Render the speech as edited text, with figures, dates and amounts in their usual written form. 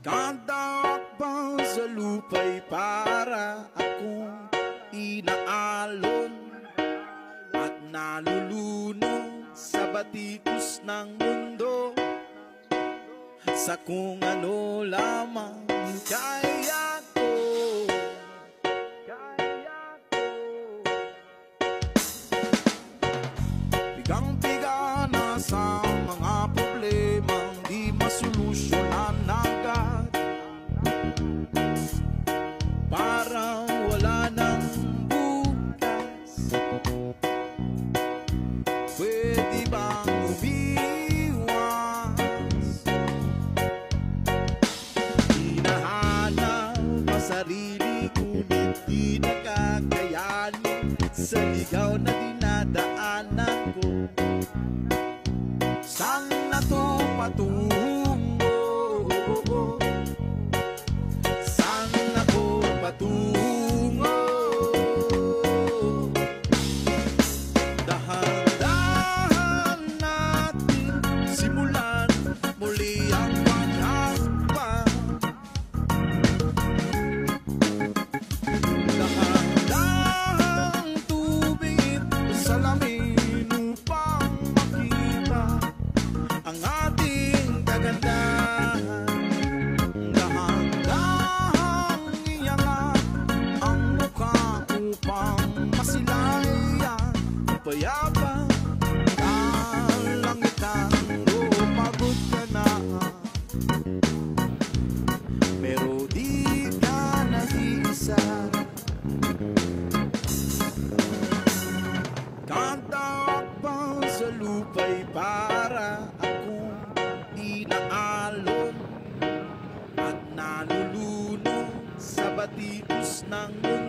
Kadakbang sa lupa'y para akong inaalon at nalulunod sa batikos ng mundo, sa kung ano lamang kaya ko. Bigang-biga na sa mga problemang di masolusyonan agad, parang wala nang bukas. Pwede bang umiwas? Hinahanap ang sarili, ngunit di nakakayanin sa ligaw na dinadaanan ko. Saan na to patungo? Saan ako patungo? Dahan-dahan natin simulan muli ang paghahakbang. Dahan-dahang tubig sa lamin upang makita ang ating kagandahan. Dahan-dahang iangat ang mukha upang masilayan ang payapa ng langitan. Oh, pagod ka na, pero di ka nag-iisa. Kadakbang sa lupa'y para akong inaalon at nalulunod sa batikos ng mundo,